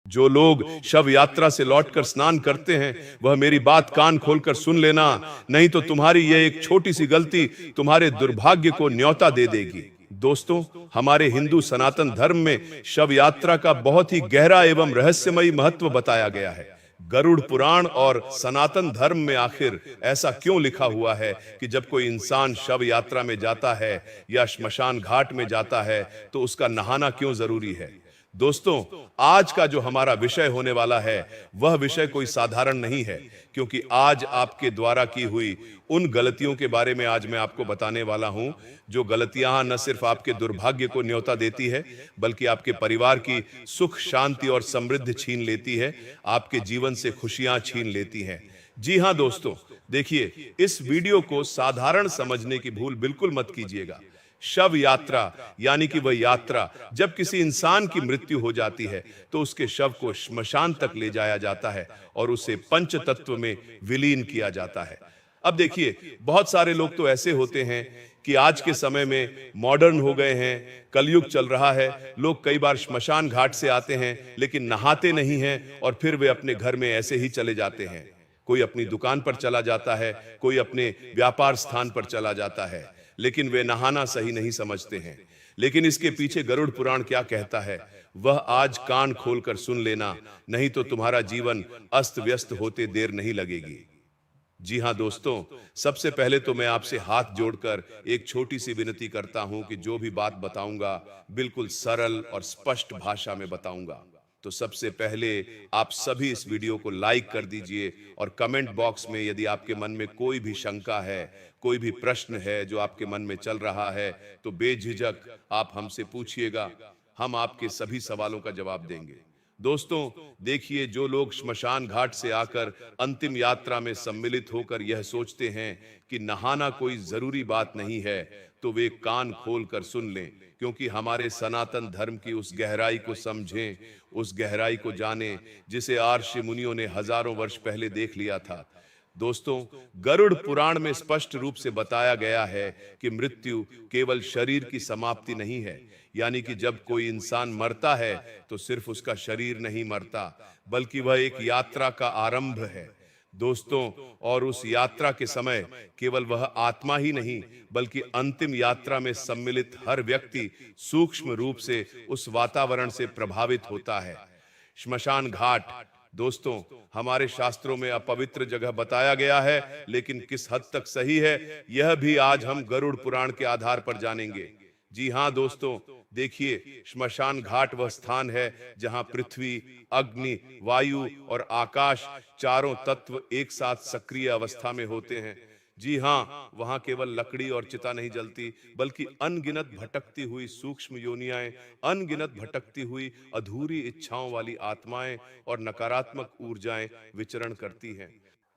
जो लोग शव यात्रा से लौटकर स्नान करते हैं वह मेरी बात कान खोलकर सुन लेना, नहीं तो तुम्हारी यह एक छोटी सी गलती तुम्हारे दुर्भाग्य को न्योता दे देगी। दोस्तों, हमारे हिंदू सनातन धर्म में शव यात्रा का बहुत ही गहरा एवं रहस्यमयी महत्व बताया गया है। गरुड़ पुराण और सनातन धर्म में आखिर ऐसा क्यों लिखा हुआ है कि जब कोई इंसान शव यात्रा में जाता है या श्मशान घाट में जाता है तो उसका नहाना क्यों जरूरी है? दोस्तों, आज का जो हमारा विषय होने वाला है वह विषय कोई साधारण नहीं है, क्योंकि आज आपके द्वारा की हुई उन गलतियों के बारे में आज मैं आपको बताने वाला हूं, जो गलतियां न सिर्फ आपके दुर्भाग्य को न्योता देती है, बल्कि आपके परिवार की सुख शांति और समृद्धि छीन लेती है, आपके जीवन से खुशियां छीन लेती हैं। जी हां दोस्तों, देखिए, इस वीडियो को साधारण समझने की भूल बिल्कुल मत कीजिएगा। शव यात्रा यानी कि वह यात्रा जब किसी इंसान की मृत्यु हो जाती है तो उसके शव को श्मशान तक ले जाया जाता है और उसे पंच तत्व में विलीन किया जाता है। अब देखिए, बहुत सारे लोग तो ऐसे होते हैं कि आज के समय में मॉडर्न हो गए हैं, कलयुग चल रहा है, लोग कई बार श्मशान घाट से आते हैं लेकिन नहाते नहीं हैं और फिर वे अपने घर में ऐसे ही चले जाते हैं। कोई अपनी दुकान पर चला जाता है, कोई अपने व्यापार स्थान पर चला जाता है, लेकिन वे नहाना सही नहीं समझते हैं। लेकिन इसके पीछे गरुड़ पुराण क्या कहता है वह आज कान खोलकर सुन लेना, नहीं तो तुम्हारा जीवन अस्त व्यस्त होते देर नहीं लगेगी। जी हां दोस्तों, सबसे पहले तो मैं आपसे हाथ जोड़कर एक छोटी सी विनती करता हूं कि जो भी बात बताऊंगा बिल्कुल सरल और स्पष्ट भाषा में बताऊंगा। तो सबसे पहले आप सभी इस वीडियो को लाइक कर दीजिए और कमेंट बॉक्स में यदि आपके मन में कोई भी शंका है, कोई भी प्रश्न है जो आपके मन में चल रहा है, तो बेझिझक आप हमसे पूछिएगा, हम आपके सभी सवालों का जवाब देंगे। दोस्तों, देखिए, जो लोग श्मशान घाट से आकर अंतिम यात्रा में सम्मिलित होकर यह सोचते हैं कि नहाना कोई जरूरी बात नहीं है, तो वे कान खोलकर सुन लें, क्योंकि हमारे सनातन धर्म की उस गहराई को समझें, उस गहराई को जानें जिसे आर्षि मुनियों ने हजारों वर्ष पहले देख लिया था। दोस्तों, गरुड़ पुराण में स्पष्ट रूप से बताया गया है कि मृत्यु केवल शरीर की समाप्ति नहीं है, यानी कि जब कोई इंसान मरता है तो सिर्फ उसका शरीर नहीं मरता, बल्कि वह एक यात्रा का आरंभ है। दोस्तों, और उस यात्रा के समय केवल वह आत्मा ही नहीं, बल्कि अंतिम यात्रा में सम्मिलित हर व्यक्ति सूक्ष्म रूप से उस वातावरण से प्रभावित होता है। श्मशान घाट, दोस्तों, हमारे शास्त्रों में अपवित्र जगह बताया गया है, लेकिन किस हद तक सही है यह भी आज हम गरुड़ पुराण के आधार पर जानेंगे। जी हां दोस्तों, देखिए, श्मशान घाट वह स्थान है जहां पृथ्वी, अग्नि, वायु और आकाश चारों तत्व एक साथ सक्रिय अवस्था में होते हैं। जी हां, वहां केवल लकड़ी और चिता नहीं जलती, बल्कि अनगिनत भटकती हुई सूक्ष्म योनियाएं, अनगिनत भटकती हुई अधूरी इच्छाओं वाली आत्माएं और नकारात्मक ऊर्जाएं विचरण करती हैं।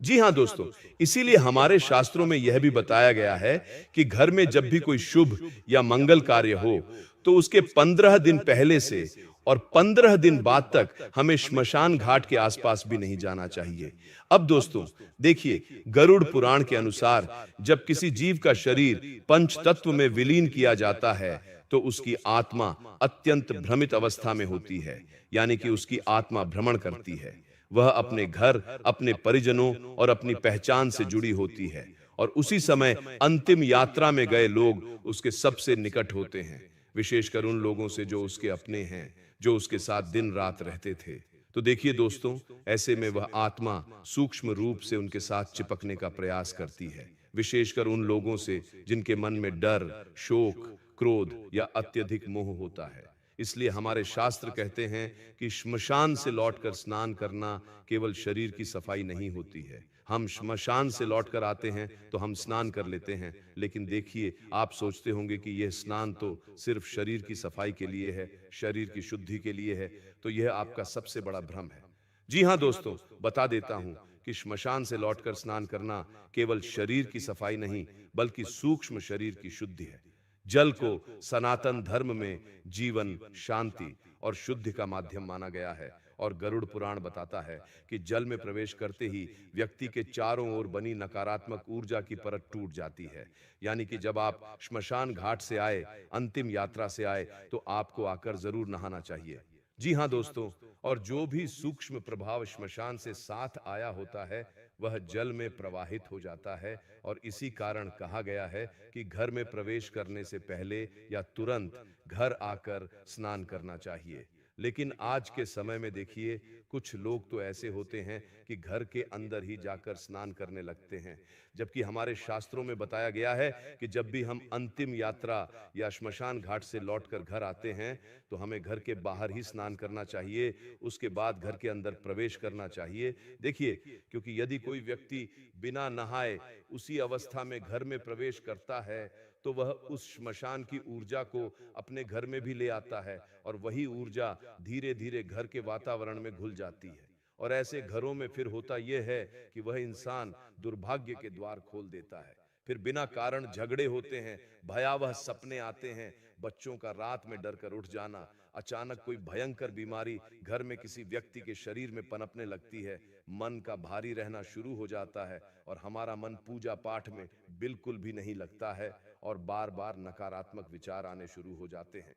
जी हां दोस्तों, इसीलिए हमारे शास्त्रों में यह भी बताया गया है कि घर में जब भी कोई शुभ या मंगल कार्य हो तो उसके 15 दिन पहले से और 15 दिन बाद तक हमें श्मशान घाट के आसपास भी नहीं जाना चाहिए। अब दोस्तों, देखिए, गरुड़ पुराण के अनुसार जब किसी जीव का शरीर पंच तत्व में विलीन किया जाता है तो उसकी आत्मा अत्यंत भ्रमित अवस्था में होती है, यानी कि उसकी आत्मा भ्रमण करती है। वह अपने घर, अपने परिजनों और अपनी पहचान से जुड़ी होती है, और उसी समय अंतिम यात्रा में गए लोग उसके सबसे निकट होते हैं, विशेषकर उन लोगों से जो उसके अपने हैं, जो उसके साथ दिन रात रहते थे। तो देखिए दोस्तों, ऐसे में वह आत्मा सूक्ष्म रूप से उनके साथ चिपकने का प्रयास करती है, विशेषकर उन लोगों से जिनके मन में डर, शोक, क्रोध या अत्यधिक मोह होता है। इसलिए हमारे शास्त्र कहते हैं कि श्मशान से लौटकर स्नान करना केवल शरीर की सफाई नहीं होती है। हम श्मशान से लौटकर आते हैं तो हम स्नान कर लेते हैं, लेकिन देखिए, आप सोचते होंगे कि यह स्नान तो सिर्फ शरीर की सफाई के लिए है, शरीर की शुद्धि के लिए है, तो यह आपका सबसे बड़ा भ्रम है। जी हां दोस्तों, बता देता हूं कि श्मशान से लौटकर स्नान करना केवल शरीर की सफाई नहीं, बल्कि सूक्ष्म शरीर की शुद्धि है। जल को सनातन धर्म में जीवन, शांति और शुद्धि का माध्यम माना गया है, और गरुड़ पुराण बताता है कि जल में प्रवेश करते ही व्यक्ति के चारों ओर बनी नकारात्मक ऊर्जा की परत टूट जाती है। यानी कि जब आप श्मशान घाट से आए, अंतिम यात्रा से आए, तो आपको आकर जरूर नहाना चाहिए। जी हाँ दोस्तों, और जो भी सूक्ष्म प्रभाव श्मशान से साथ आया होता है वह जल में प्रवाहित हो जाता है। और इसी कारण कहा गया है कि घर में प्रवेश करने से पहले या तुरंत घर आकर स्नान करना चाहिए। लेकिन आज के समय में देखिए, कुछ लोग तो ऐसे होते हैं कि घर के अंदर ही जाकर स्नान करने लगते हैं, जबकि हमारे शास्त्रों में बताया गया है कि जब भी हम अंतिम यात्रा या श्मशान घाट से लौटकर घर आते हैं तो हमें घर के बाहर ही स्नान करना चाहिए, उसके बाद घर के अंदर प्रवेश करना चाहिए। देखिए, क्योंकि यदि कोई व्यक्ति बिना नहाए उसी अवस्था में घर में प्रवेश करता है तो वह उस श्मशान की ऊर्जा को अपने घर में भी ले आता है, और वही ऊर्जा धीरे धीरे घर के वातावरण में घुल जाती है। और ऐसे घरों में फिर होता यह है कि वह इंसान दुर्भाग्य के द्वार खोल देता है। फिर बिना कारण झगड़े होते हैं, भयावह सपने आते हैं, बच्चों का रात में डर कर उठ जाना, अचानक कोई भयंकर बीमारी घर में किसी व्यक्ति के शरीर में पनपने लगती है, मन का भारी रहना शुरू हो जाता है और हमारा मन पूजा पाठ में बिल्कुल भी नहीं लगता है और बार बार नकारात्मक विचार आने शुरू हो जाते हैं।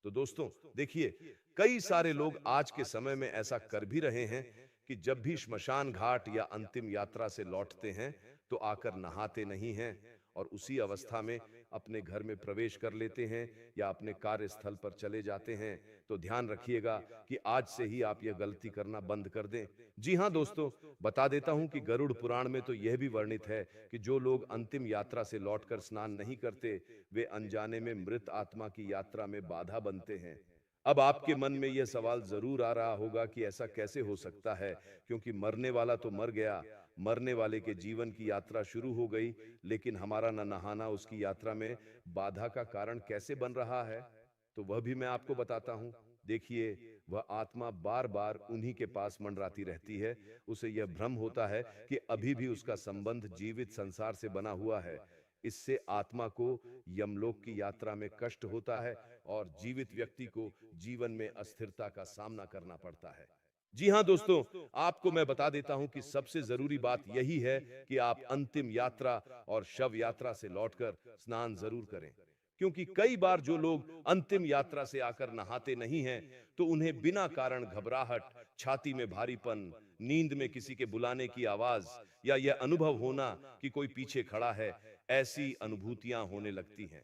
तो दोस्तों देखिए, कई सारे लोग आज के समय में ऐसा कर भी रहे हैं कि जब भी श्मशान घाट या अंतिम यात्रा से लौटते हैं तो आकर नहाते नहीं हैं और उसी अवस्था में अपने घर में प्रवेश कर लेते हैं या अपने कार्यस्थल पर चले जाते हैं। तो ध्यान रखिएगा कि आज से ही आप यह गलती करना बंद कर दें। जी हाँ दोस्तों, बता देता हूं कि गरुड़ पुराण में तो यह भी वर्णित है कि जो लोग अंतिम यात्रा से लौटकर स्नान नहीं करते वे अनजाने में मृत आत्मा की यात्रा में बाधा बनते हैं। अब आपके मन में यह सवाल जरूर आ रहा होगा कि ऐसा कैसे हो सकता है, क्योंकि मरने वाला तो मर गया, मरने वाले के जीवन की यात्रा शुरू हो गई, लेकिन हमारा न नहाना उसकी यात्रा में बाधा का कारण कैसे बन रहा है? तो वह भी मैं आपको बताता हूं। देखिए, वह आत्मा बार बार उन्हीं के पास मंडराती रहती है। उसे यह भ्रम होता है कि अभी भी उसका संबंध जीवित संसार से बना हुआ है। इससे आत्मा को यमलोक की यात्रा में कष्ट होता है और जीवित व्यक्ति को जीवन में अस्थिरता का सामना करना पड़ता है। जी हाँ दोस्तों, आपको मैं बता देता हूं कि सबसे जरूरी बात यही है कि आप अंतिम यात्रा और शव यात्रा से लौटकर स्नान जरूर करें। क्योंकि कई बार जो लोग अंतिम यात्रा से आकर नहाते नहीं हैं तो उन्हें बिना कारण घबराहट, छाती में भारीपन, नींद में किसी के बुलाने की आवाज या यह अनुभव होना कि कोई पीछे खड़ा है, ऐसी अनुभूतियां होने लगती हैं।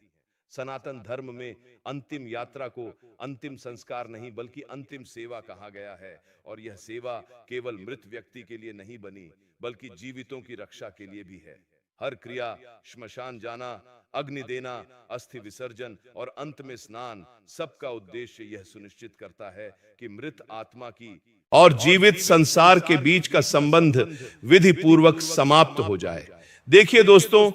सनातन धर्म में अंतिम यात्रा को अंतिम संस्कार नहीं बल्कि अंतिम सेवा कहा गया है, और यह सेवा केवल मृत व्यक्ति के लिए नहीं बनी बल्कि जीवितों की रक्षा के लिए भी है। हर क्रिया, श्मशान जाना, अग्नि देना, अस्थि विसर्जन और अंत में स्नान, सबका उद्देश्य यह सुनिश्चित करता है कि मृत आत्मा की और जीवित संसार के बीच का संबंध विधि पूर्वक समाप्त हो जाए। देखिए दोस्तों,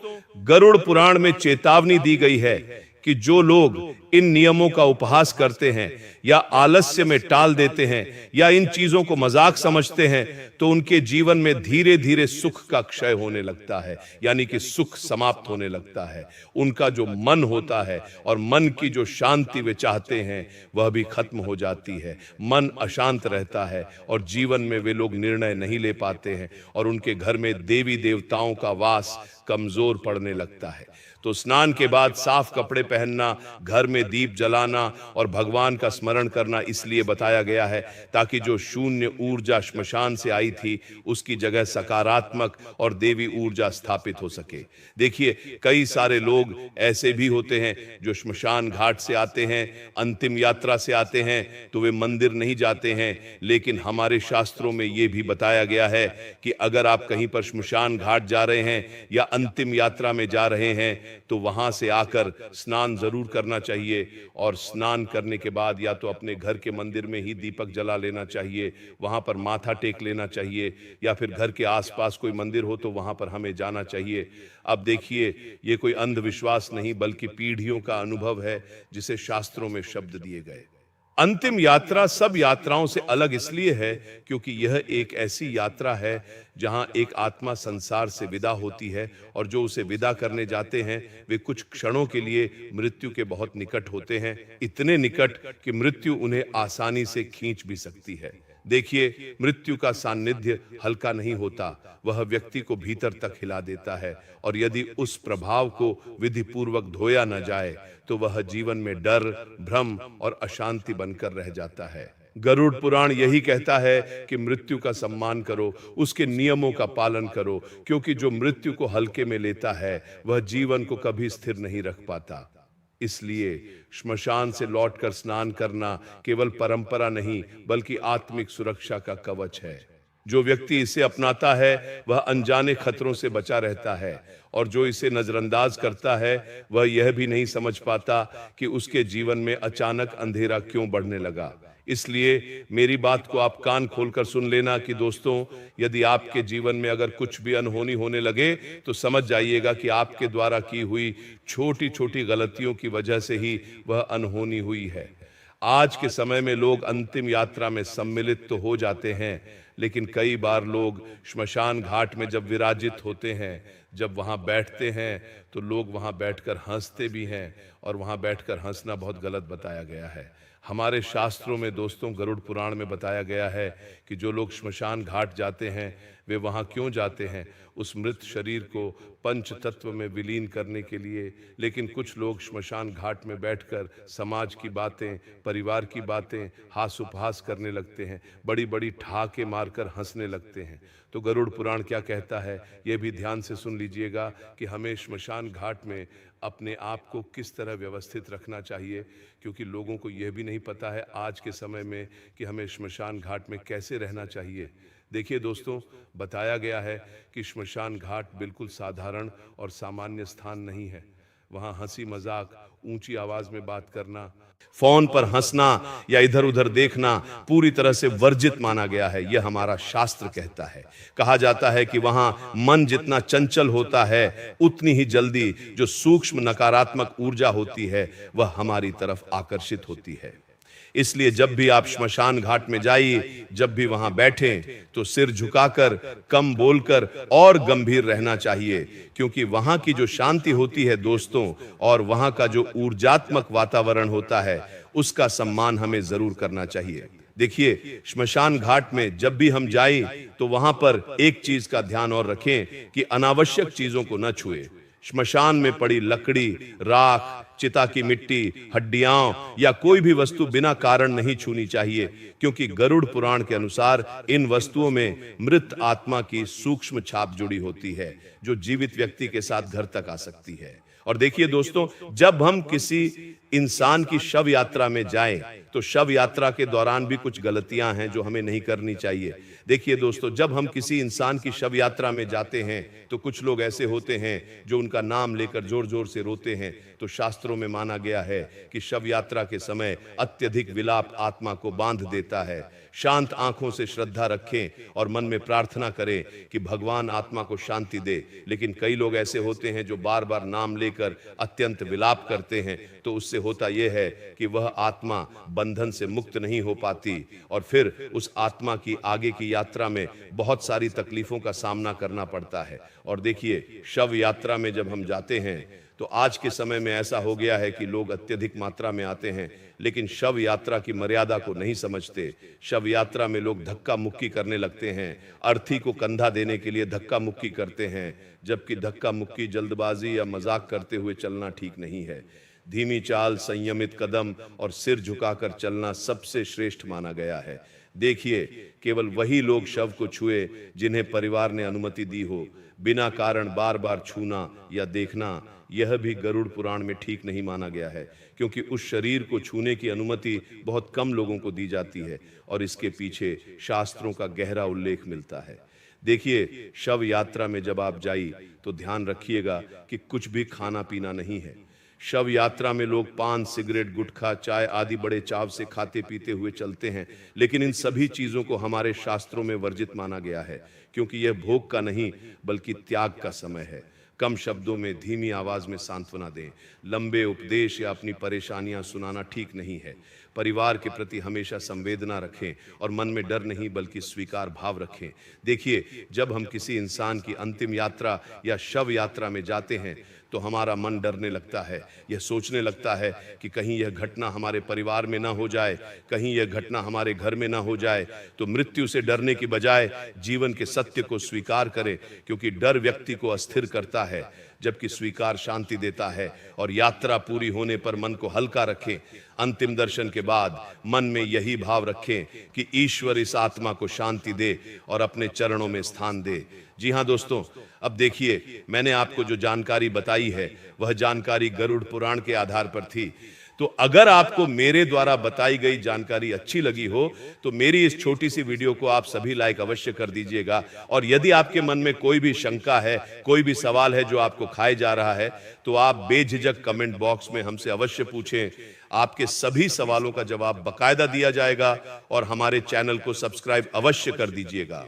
गरुड़ पुराण में चेतावनी दी गई है कि जो लोग इन नियमों का उपहास करते हैं या आलस्य में टाल देते हैं या इन चीजों को मजाक समझते हैं तो उनके जीवन में धीरे धीरे सुख का क्षय होने लगता है, यानी कि सुख समाप्त होने लगता है। उनका जो मन होता है और मन की जो शांति वे चाहते हैं वह भी खत्म हो जाती है। मन अशांत रहता है और जीवन में वे लोग निर्णय नहीं ले पाते हैं और उनके घर में देवी देवताओं का वास कमजोर पड़ने लगता है। तो स्नान के बाद साफ कपड़े पहनना, घर में दीप जलाना और भगवान का स्मरण करना इसलिए बताया गया है ताकि जो शून्य ऊर्जा श्मशान से आई थी उसकी जगह सकारात्मक और देवी ऊर्जा स्थापित हो सके। देखिए, कई सारे लोग ऐसे भी होते हैं जो श्मशान घाट से आते हैं, अंतिम यात्रा से आते हैं तो वे मंदिर नहीं जाते हैं, लेकिन हमारे शास्त्रों में यह भी बताया गया है कि अगर आप कहीं पर श्मशान घाट जा रहे हैं या अंतिम यात्रा में जा रहे हैं तो वहां से आकर स्नान जरूर करना चाहिए, और स्नान करने के बाद या तो अपने घर के मंदिर में ही दीपक जला लेना चाहिए, वहां पर माथा टेक लेना चाहिए, या फिर घर के आसपास कोई मंदिर हो तो वहां पर हमें जाना चाहिए। अब देखिए, ये कोई अंधविश्वास नहीं बल्कि पीढ़ियों का अनुभव है जिसे शास्त्रों में शब्द दिए गए। अंतिम यात्रा सब यात्राओं से अलग इसलिए है क्योंकि यह एक ऐसी यात्रा है जहां एक आत्मा संसार से विदा होती है और जो उसे विदा करने जाते हैं वे कुछ क्षणों के लिए मृत्यु के बहुत निकट होते हैं, इतने निकट कि मृत्यु उन्हें आसानी से खींच भी सकती है। देखिए, मृत्यु का सान्निध्य हल्का नहीं होता, वह व्यक्ति को भीतर तक हिला देता है, और यदि उस प्रभाव को विधि पूर्वक धोया न जाए तो वह जीवन में डर, भ्रम और अशांति बनकर रह जाता है। गरुड़ पुराण यही कहता है कि मृत्यु का सम्मान करो, उसके नियमों का पालन करो, क्योंकि जो मृत्यु को हल्के में लेता है वह जीवन को कभी स्थिर नहीं रख पाता। इसलिए श्मशान से लौटकर स्नान करना केवल परंपरा नहीं बल्कि आत्मिक सुरक्षा का कवच है। जो व्यक्ति इसे अपनाता है वह अनजाने खतरों से बचा रहता है, और जो इसे नजरअंदाज करता है वह यह भी नहीं समझ पाता कि उसके जीवन में अचानक अंधेरा क्यों बढ़ने लगा। इसलिए मेरी बात को आप कान खोलकर सुन लेना कि दोस्तों, यदि आपके जीवन में अगर कुछ भी अनहोनी होने लगे तो समझ जाइएगा कि आपके द्वारा की हुई छोटी छोटी गलतियों की वजह से ही वह अनहोनी हुई है। आज के समय में लोग अंतिम यात्रा में सम्मिलित तो हो जाते हैं, लेकिन कई बार लोग श्मशान घाट में जब विराजित होते हैं, जब वहां बैठते हैं, तो लोग वहां बैठकर हंसते भी हैं, और वहां बैठकर हंसना बहुत गलत बताया गया है। हमारे शास्त्रों में दोस्तों, गरुड़ पुराण में बताया गया है कि जो लोग श्मशान घाट जाते हैं वे वहां क्यों जाते हैं? उस मृत शरीर को पंच तत्व में विलीन करने के लिए। लेकिन कुछ लोग श्मशान घाट में बैठकर समाज की बातें, परिवार की बातें, हास उपहास करने लगते हैं, बड़ी बड़ी ठहाके मारकर हंसने लगते हैं। तो गरुड़ पुराण क्या कहता है, ये भी ध्यान से सुन लीजिएगा कि हमें श्मशान घाट में अपने आप को किस तरह व्यवस्थित रखना चाहिए, क्योंकि लोगों को यह भी नहीं पता है आज के समय में कि हमें श्मशान घाट में कैसे रहना चाहिए। देखिए दोस्तों, बताया गया है कि श्मशान घाट बिल्कुल साधारण और सामान्य स्थान नहीं है। वहां हंसी मजाक, ऊंची आवाज में बात करना, फोन पर हंसना या इधर उधर देखना पूरी तरह से वर्जित माना गया है। यह हमारा शास्त्र कहता है। कहा जाता है कि वहां मन जितना चंचल होता है, उतनी ही जल्दी जो सूक्ष्म नकारात्मक ऊर्जा होती है वह हमारी तरफ आकर्षित होती है। इसलिए जब भी आप श्मशान घाट में जाइए, जब भी वहां बैठें, तो सिर झुकाकर, कम बोलकर और गंभीर रहना चाहिए, क्योंकि वहां की जो शांति होती है दोस्तों, और वहां का जो ऊर्जात्मक वातावरण होता है, उसका सम्मान हमें जरूर करना चाहिए। देखिए, श्मशान घाट में जब भी हम जाएं तो वहां पर एक चीज का ध्यान और रखें कि अनावश्यक चीजों को न छुए। श्मशान में पड़ी लकड़ी, राख, चिता की मिट्टी, हड्डियां या कोई भी वस्तु बिना कारण नहीं छूनी चाहिए, क्योंकि गरुड़ पुराण के अनुसार इन वस्तुओं में मृत आत्मा की सूक्ष्म छाप जुड़ी होती है, जो जीवित व्यक्ति के साथ घर तक आ सकती है। और देखिए दोस्तों, जब हम किसी इंसान की शव यात्रा में जाएं तो शव यात्रा के दौरान भी कुछ गलतियां हैं जो हमें नहीं करनी चाहिए। देखिए दोस्तों, जब हम किसी इंसान की शव यात्रा में जाते हैं तो कुछ लोग ऐसे होते हैं जो उनका नाम लेकर जोर जोर से रोते हैं। तो शास्त्रों में माना गया है कि शव यात्रा के समय अत्यधिक विलाप आत्मा को बांध देता है। शांत आंखों से श्रद्धा रखें और मन में प्रार्थना करें कि भगवान आत्मा को शांति दे। लेकिन कई लोग ऐसे होते हैं जो बार बार नाम लेकर अत्यंत विलाप करते हैं, तो उससे होता यह है कि वह आत्मा बंधन से मुक्त नहीं हो पाती, और फिर उस आत्मा की आगे की यात्रा में बहुत सारी तकलीफों का सामना करना पड़ता है। और देखिए, शव यात्रा में जब हम जाते हैं तो आज के समय में ऐसा हो गया है कि लोग अत्यधिक मात्रा में आते हैं, लेकिन शव यात्रा की मर्यादा को नहीं समझते। शव यात्रा में लोग धक्का मुक्की करने लगते हैं, अर्थी को कंधा देने के लिए धक्का मुक्की करते हैं, जबकि धक्का मुक्की, जल्दबाजी या मजाक करते हुए चलना ठीक नहीं है। धीमी चाल, संयमित कदम और सिर झुकाकर चलना सबसे श्रेष्ठ माना गया है। देखिए, केवल वही लोग शव को छुए जिन्हें परिवार ने अनुमति दी हो। बिना कारण बार बार छूना या देखना, यह भी गरुड़ पुराण में ठीक नहीं माना गया है, क्योंकि उस शरीर को छूने की अनुमति बहुत कम लोगों को दी जाती है, और इसके पीछे शास्त्रों का गहरा उल्लेख मिलता है। देखिए, शव यात्रा में जब आप जाइए तो ध्यान रखिएगा कि कुछ भी खाना पीना नहीं है। शव यात्रा में लोग पान, सिगरेट, गुटखा, चाय आदि बड़े चाव से खाते पीते हुए चलते हैं, लेकिन इन सभी चीजों को हमारे शास्त्रों में वर्जित माना गया है, क्योंकि यह भोग का नहीं बल्कि त्याग का समय है। कम शब्दों में धीमी आवाज में सांत्वना दें। लंबे उपदेश या अपनी परेशानियां सुनाना ठीक नहीं है। परिवार के प्रति हमेशा संवेदना रखें और मन में डर नहीं बल्कि स्वीकार भाव रखें। देखिए, जब हम किसी इंसान की अंतिम यात्रा या शव यात्रा में जाते हैं तो हमारा मन डरने लगता है। यह सोचने लगता है कि कहीं यह घटना हमारे परिवार में ना हो जाए, कहीं यह घटना हमारे घर में ना हो जाए। तो मृत्यु से डरने की बजाय जीवन के सत्य को स्वीकार करें, क्योंकि डर व्यक्ति को अस्थिर करता है। जबकि स्वीकार शांति देता है। और यात्रा पूरी होने पर मन को हल्का रखें। अंतिम दर्शन के बाद मन में यही भाव रखें कि ईश्वर इस आत्मा को शांति दे और अपने चरणों में स्थान दे। जी हाँ दोस्तों, अब देखिए, मैंने आपको जो जानकारी बताई है वह जानकारी गरुड़ पुराण के आधार पर थी। तो अगर आपको मेरे द्वारा बताई गई जानकारी अच्छी लगी हो तो मेरी इस छोटी सी वीडियो को आप सभी लाइक अवश्य कर दीजिएगा। और यदि आपके मन में कोई भी शंका है, कोई भी सवाल है जो आपको खाए जा रहा है, तो आप बेझिझक कमेंट बॉक्स में हमसे अवश्य पूछें। आपके सभी सवालों का जवाब बाकायदा दिया जाएगा। और हमारे चैनल को सब्सक्राइब अवश्य कर दीजिएगा।